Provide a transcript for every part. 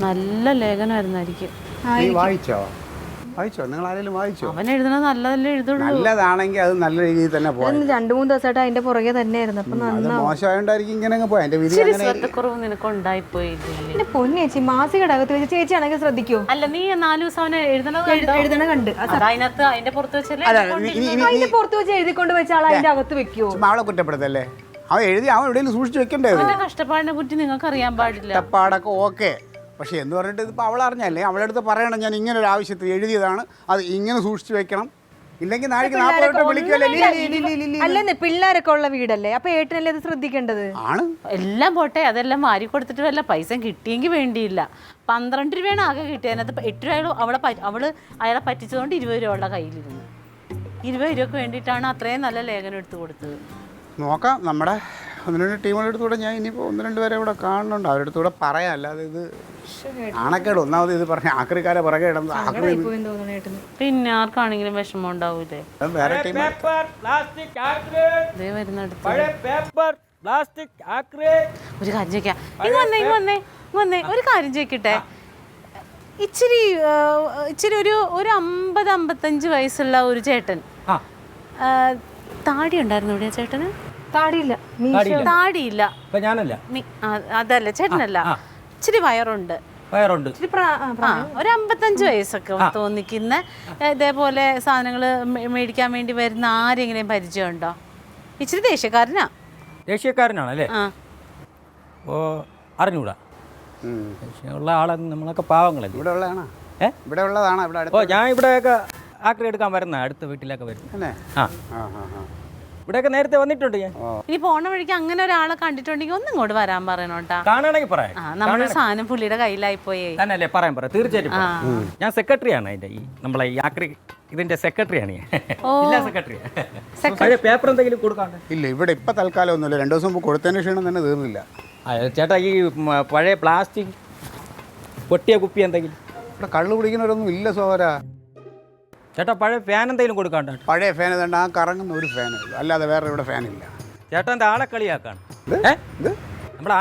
നല്ല ലേഖനമായിരുന്നായിരിക്കും. നീ വായിച്ചോ? നിങ്ങൾ ആരെങ്കിലും വായിച്ചോ? അവൻ എഴുതണ നല്ലതല്ലേ എഴുതുള്ളൂ. നല്ലതാണെങ്കിൽ അത് നല്ല രീതിയിൽ തന്നെ പോയി. 2-3 ദിവസമായിട്ട് അതിന്റെ പുറകെ തന്നെയായിരുന്നു. അപ്പൊ മോശമായോണ്ടായിരിക്കും ഇങ്ങനെ പോയി. എന്റെ വിധി ശ്രദ്ധക്കുറവ് നിനക്ക് ഉണ്ടായിപ്പോയില്ലേ? പൊന്നേച്ചി മാസികയുടെ അകത്ത് വെച്ച് ചേച്ചി ആണെങ്കിൽ ശ്രദ്ധിക്കോ? അല്ല, നീ 4 ദിവസം അവനെ എഴുതണ കണ്ട് അതിനകത്ത് അതിന്റെ പുറത്ത് വെച്ചല്ലേ അതിന്റെ പുറത്ത് വെച്ച് എഴുതിക്കൊണ്ട് വെച്ച ആൾ അതിന്റെ അകത്ത് വെക്കുവോ? അവളെ കുറ്റപ്പെടുത്തല്ലേ? അവൻ എഴുതി അവൻ എവിടെയെങ്കിലും സൂക്ഷിച്ചു വെക്കണ്ടേ? കഷ്ടപ്പാടിനെ പറ്റി നിങ്ങൾക്ക് അറിയാൻ പാടില്ല. കഷ്ടപ്പാടൊക്കെ ഓക്കെ, പക്ഷെ എന്ന് പറഞ്ഞിട്ട് ഇതിപ്പോൾ അവൾ അറിഞ്ഞല്ലേ? അവളുടെ അടുത്ത് പറയണം ഞാൻ ഇങ്ങനെ ഒരു ആവശ്യത്തിൽ എഴുതിയതാണ്, അത് ഇങ്ങനെ സൂക്ഷിച്ചു വെക്കണം, ഇല്ലെങ്കിൽ നാളേക്ക് 40 വിളിക്കുമല്ലേ. അല്ലെന്നേ, പിള്ളേരൊക്കെ ഉള്ള വീടല്ലേ, അപ്പൊ ഏട്ടനല്ലേ അത് ശ്രദ്ധിക്കേണ്ടത്? ആണ്. എല്ലാം പോട്ടെ, അതെല്ലാം വാരി കൊടുത്തിട്ട് വല്ല പൈസ കിട്ടിയെങ്കിൽ വേണ്ടിയില്ല. 12 രൂപയാണ് ആകെ കിട്ടിയത്. അതിനകത്ത് 8 രൂപ അവള് അയാളെ പറ്റിച്ചതുകൊണ്ട് 20 രൂപ അവളുടെ കയ്യിലിരുന്നു. 20 രൂപയ്ക്ക് വേണ്ടിയിട്ടാണ് അത്രയും നല്ല ലേഖനം എടുത്തു കൊടുത്തത്. നോക്കാം, നമ്മുടെ 1-2 ടീമുകളുടെ അടുത്തൂടെ ഞാൻ ഇനിയിപ്പോൾ 1-2 പേരെ ഇവിടെ കാണുന്നുണ്ട്. അവരുടെ അടുത്തൂടെ പറയാം, അല്ലാതെ ഇത് ആണക്കേട്. ഒന്നാമത് ഇത് പറഞ്ഞ ആക്രിക്കാരെ പുറകെ ഇടുന്നത് പിന്നെ ആർക്കാണെങ്കിലും വിഷമം ഉണ്ടാവൂലേ? വേറെ ടീം ഒരു കാര്യം ചോദിക്കാം, വന്നേ ഒരു കാര്യം ചോദിക്കട്ടെ. ഇച്ചിരി ഒരു 50-55 വയസ്സുള്ള ഒരു ചേട്ടൻ, താടി ഉണ്ടായിരുന്നു ഇവിടെ ചേട്ടന്? താടിയില്ല. അതല്ല, ചേട്ടനല്ല, ഇച്ചിരി വയറുണ്ട്. ഒരു 55 വയസ്സൊക്കെ തോന്നിക്കുന്ന ഇതേപോലെ സാധനങ്ങൾ മേടിക്കാൻ വേണ്ടി വരുന്ന ആരെങ്കിലും പരിചയമുണ്ടോ? ഇച്ചിരി ദേഷ്യക്കാരനാണല്ലേ? ഓ, അറിഞ്ഞൂടാ. ഉള്ള ആളെ നമ്മളൊക്കെ പാവങ്ങളല്ലേ. ഇവിടെ ഉള്ളതാണോ? ഇവിടെ ഉള്ളതാണോ? ഓ, ഞാൻ ഇവിടെയൊക്കെ ആക്രി എടുക്കാൻ വരുന്ന അടുത്ത വീട്ടിലൊക്കെ വരും. ഇവിടെയൊക്കെ നേരത്തെ വന്നിട്ടുണ്ട് ഞാൻ. ഇനി പോണ വഴിക്ക് അങ്ങനെ ഒരാളെ കണ്ടിട്ടുണ്ടെങ്കിൽ ഒന്നും ഇങ്ങോട്ട് വരാൻ പറയണോട്ടാ. കാണാണെങ്കിൽ പറയാം. നമ്മുടെ സാധനം പുള്ളിയുടെ കയ്യിലായി പോയേ. തന്നെയല്ലേ? പറയാം തീർച്ചയായിട്ടും. ഞാൻ സെക്രട്ടറിയാണ് അതിന്റെ, നമ്മളെ ഈ ആക്രി ഇതിന്റെ സെക്രട്ടറിയാണ്. പേപ്പർ എന്തെങ്കിലും കൊടുക്കാണ്ട്? ഇല്ല, ഇവിടെ ഇപ്പൊ തൽക്കാലം ഒന്നുമില്ല. 2 ദിവസം മുമ്പ് കൊടുത്തതിന് ക്ഷീണം തന്നെ തീർന്നില്ല. ചേട്ടാ, ഈ പഴയ പ്ലാസ്റ്റിക് പൊട്ടിയ കുപ്പി എന്തെങ്കിലും? ഇവിടെ കള്ളു കുടിക്കുന്നവരൊന്നും ഇല്ല സോര. ചേട്ടാ, പഴയ ഫാൻ എന്തെങ്കിലും കൊടുക്കാണ്ട്? പഴയ ഫാൻ ഏതാണ്ട് ആ കറങ്ങുന്ന ഒരു ഫാൻ, അല്ലാതെ വേറെ ഇവിടെ ഫാനില്ല. ചേട്ടാ, എന്താ ആളെ കളിയാക്കാണ്? നമ്മുടെ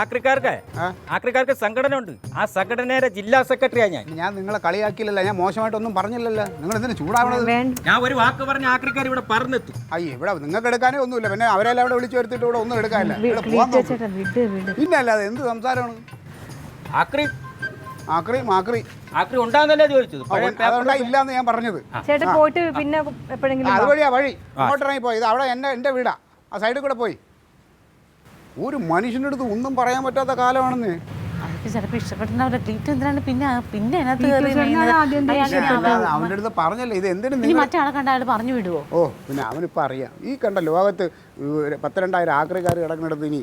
ആക്രിക്കാർക്ക് സംഘടന ഉണ്ട്. ആ സംഘടനയുടെ ജില്ലാ സെക്രട്ടറിയാണ് ഞാൻ. നിങ്ങളെ കളിയാക്കിയില്ലല്ലോ, ഞാൻ മോശമായിട്ടൊന്നും പറഞ്ഞില്ലല്ലോ. നിങ്ങൾ എന്തിനു ചൂടാവണത്? ഞാൻ ഒരു വാക്ക് പറഞ്ഞ ആക്രിക്കാർ ഇവിടെ പറഞ്ഞെത്തും. അയ്യോ, ഇവിടെ നിങ്ങൾക്ക് എടുക്കാനേ ഒന്നുമില്ല. പിന്നെ അവരെല്ലാം ഇവിടെ വിളിച്ചു വരുത്തിട്ട് ഇവിടെ ഒന്നും എടുക്കാനില്ല. പിന്നെ അല്ലാതെ എന്ത് സംസാരമാണ്? ആക്രി ഉണ്ടാകുന്നല്ലേ ചോദിച്ചത്? ഇല്ലാന്ന് ഞാൻ പറഞ്ഞത്. ചേട്ടൻ പോയിട്ട് പിന്നെ എപ്പോഴെങ്കിലും അതുവഴിയാ വഴി അങ്ങോട്ടിറങ്ങി പോയി. ഇത് അവിടെ എൻ്റെ വീടാ, ആ സൈഡിൽ കൂടെ പോയി. ഒരു മനുഷ്യൻ്റെ അടുത്ത് ഒന്നും പറയാൻ പറ്റാത്ത കാലമാണെന്ന്. ചിലപ്പോ ഇഷ്ടപ്പെടുന്ന പിന്നെ അവൻ്റെ അടുത്ത് പറഞ്ഞല്ലേ ഇത് എന്തിനു മറ്റാളെ കണ്ട അയാൾ പറഞ്ഞു വിടുവോ? ഓ, പിന്നെ അവനിപ്പോൾ അറിയാം. ഈ കണ്ട ലോകത്ത് 10-2000 ആക്രിക്കാർ കിടക്കുന്നിടത്ത് ഇനി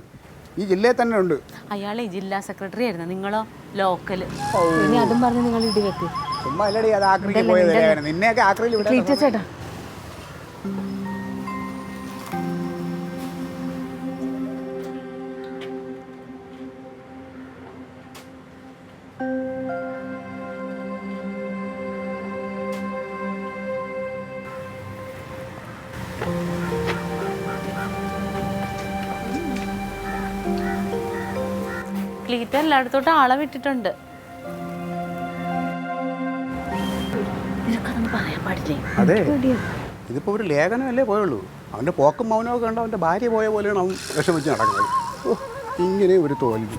ഈ ജില്ലയിൽ തന്നെ ഉണ്ട്. അയാളെ ജില്ലാ സെക്രട്ടറി ആയിരുന്നു, നിങ്ങളോ ലോക്കല്. ഇനി അതും പറഞ്ഞ് നിങ്ങൾ ഇടിവെക്ക്. ചുമ്മാ അല്ലടി അത് ആക്രിക്ക് പോയത്. നിന്നെയൊക്കെ ആക്രിയിൽ വിടാൻ. ചേട്ടാ, ക്ലീറ്റ് എല്ലായിടത്തോട്ടും ആളെ വിട്ടിട്ടുണ്ട്. പറയാൻ പാടില്ലേ? അതെ, ഇതിപ്പോ ഒരു ലേഖനമല്ലേ പോയുള്ളൂ. അവന്റെ പോക്കും മൗനമൊക്കെ കണ്ട അവന്റെ ഭാര്യ പോയ പോലെയാണ് അവൻ വിഷമിച്ച് നടക്കുന്നത്. ഇങ്ങനെ ഒരു തോൽവി.